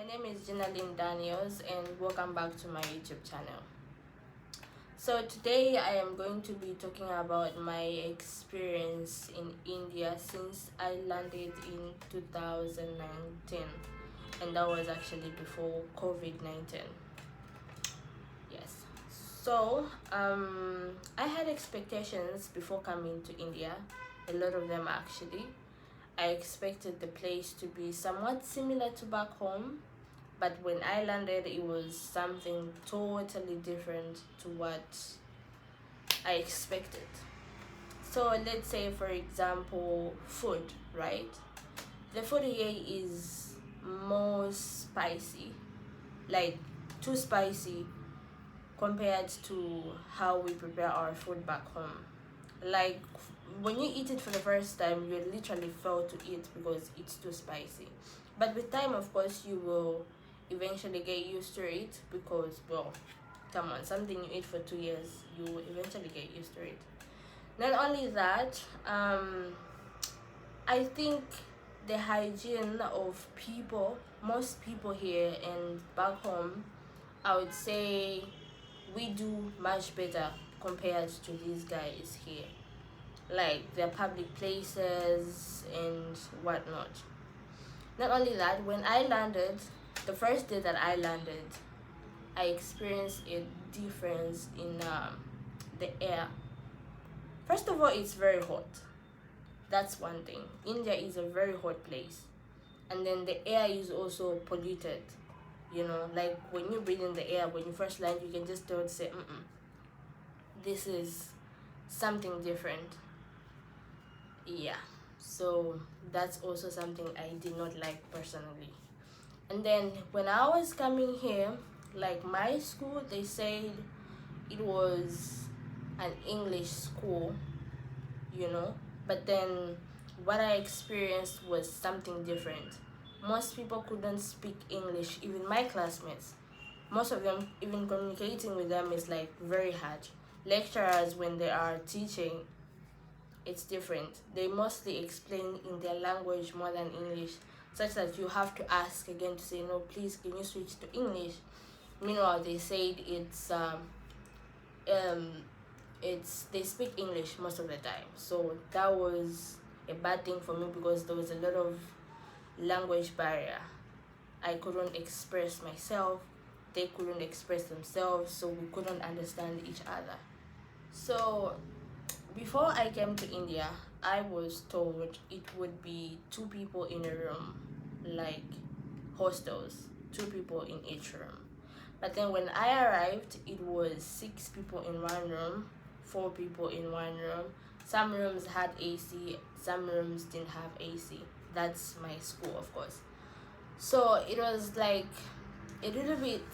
name is Ginaline Daniels and welcome back to my YouTube channel. So today I am going to be talking about my experience in India since I landed in 2019, and that was actually before COVID-19. Yes. So I had expectations before coming to India, a lot of them actually. I expected the place to be somewhat similar to back home, but when I landed, it was something totally different to what I expected. So let's say, for example, food, right? The food here is more spicy, like too spicy compared to how we prepare our food back home. Like when you eat it for the first time, you literally fail to eat because it's too spicy. But with time, of course, you will eventually get used to it because, well, come on, something you eat for 2 years, you will eventually get used to it. Not only that, I think the hygiene of people, most people here and back home, I would say we do much better compared to these guys here, like their public places and whatnot. Not only that, when I landed, the first day that I landed, I experienced a difference in the air. First of all, it's very hot. That's one thing. India is a very hot place, and then the air is also polluted. You know, like when you breathe in the air, when you first land, you can just tell to say, this is something different. Yeah, so that's also something I did not like personally. And then when I was coming here, like my school, they said it was an English school, you know, but then what I experienced was something different. Most people couldn't speak English, even my classmates. Most of them, even communicating with them is like very hard. Lecturers, when they are teaching, it's different. They mostly explain in their language more than English, such that you have to ask again to say, no, please, can you switch to English? Meanwhile, they said um, it's they speak English most of the time. So that was a bad thing for me because there was a lot of language barrier. I couldn't express myself, they couldn't express themselves, so we couldn't understand each other. So before I came to India, I was told it would be two people in a room, like hostels, two people in each room. But then when I arrived, it was 6 people in one room, 4 people in one room. Some rooms had AC, some rooms didn't have AC. That's my school, of course. So it was like a little bit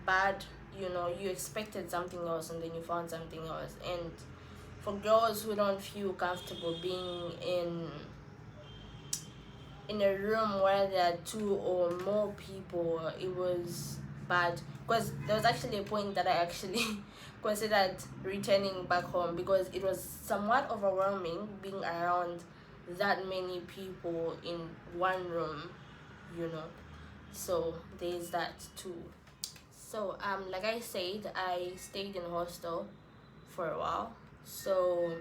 bad, you know, you expected something else and then you found something else. And for girls who don't feel comfortable being in a room where there are 2 or more people, it was bad because there was actually a point that I actually considered returning back home because it was somewhat overwhelming being around that many people in one room, you know. So there's that too. So like I said, I stayed in hostel for a while. So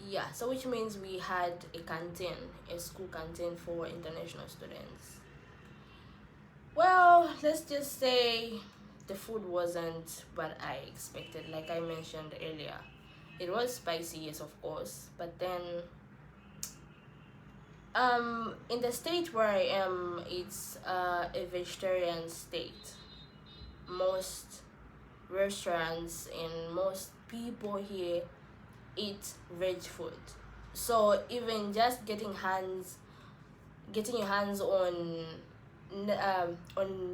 yeah, so which means we had a canteen, a school canteen for international students. Well, let's just say the food wasn't what I expected, like I mentioned earlier. It was spicy, yes, of course, but then in the state where I am, it's a vegetarian state. Most restaurants and most people here eat veg food. So even just getting your hands on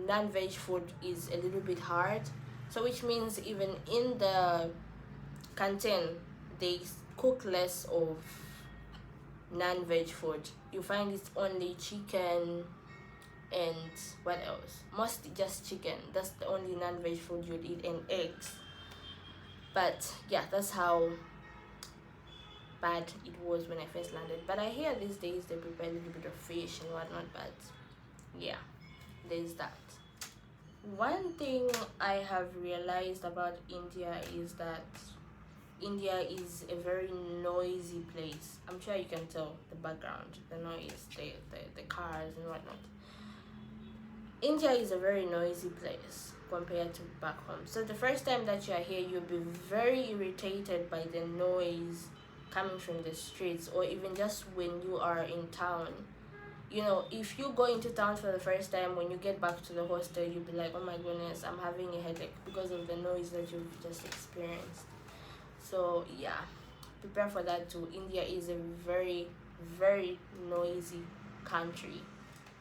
non-veg food is a little bit hard. So which means even in the canteen they cook less of non-veg food. You find it's only chicken and what else? Mostly just chicken. That's the only non-veg food you'd eat, and eggs. But yeah, that's how bad it was when I first landed. But I hear these days they prepare a little bit of fish and whatnot, but yeah, there's that. One thing I have realized about India is that India is a very noisy place. I'm sure you can tell the background, the noise, the cars and whatnot. India is a very noisy place compared to back home. So the first time that you are here, you'll be very irritated by the noise coming from the streets, or even just when you are in town. You know, if you go into town for the first time, when you get back to the hostel, you'll be like, oh my goodness, I'm having a headache because of the noise that you've just experienced. So yeah, prepare for that too. India is a very, very noisy country.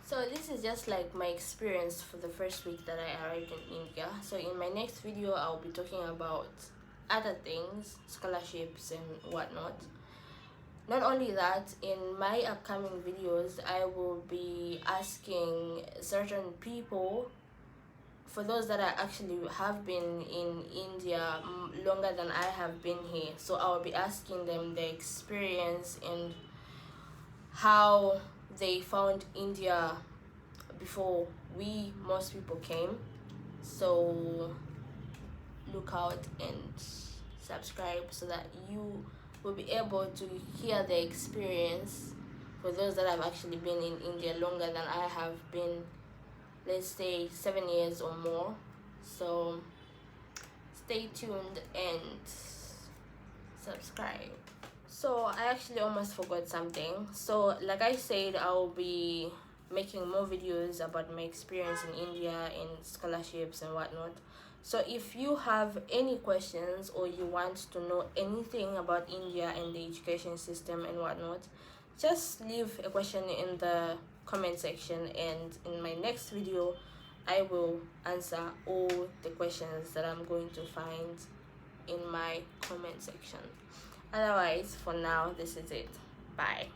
So this is just like my experience for the first week that I arrived in India. So in my next video, I'll be talking about other things, scholarships and whatnot. Not only that, in my upcoming videos, I will be asking certain people, for those that I actually have been in India longer than I have been here. So I'll be asking them their experience and how they found India before most people came. So look out and subscribe so that you will be able to hear the experience for those that have actually been in India longer than I have been, let's say 7 years or more. So stay tuned and subscribe. So I actually almost forgot something. So like I said, I'll be making more videos about my experience in India and scholarships and whatnot. So if you have any questions or you want to know anything about India and the education system and whatnot, just leave a question in the comment section, and in my next video I will answer all the questions that I'm going to find in my comment section. Otherwise, for now, this is it. Bye.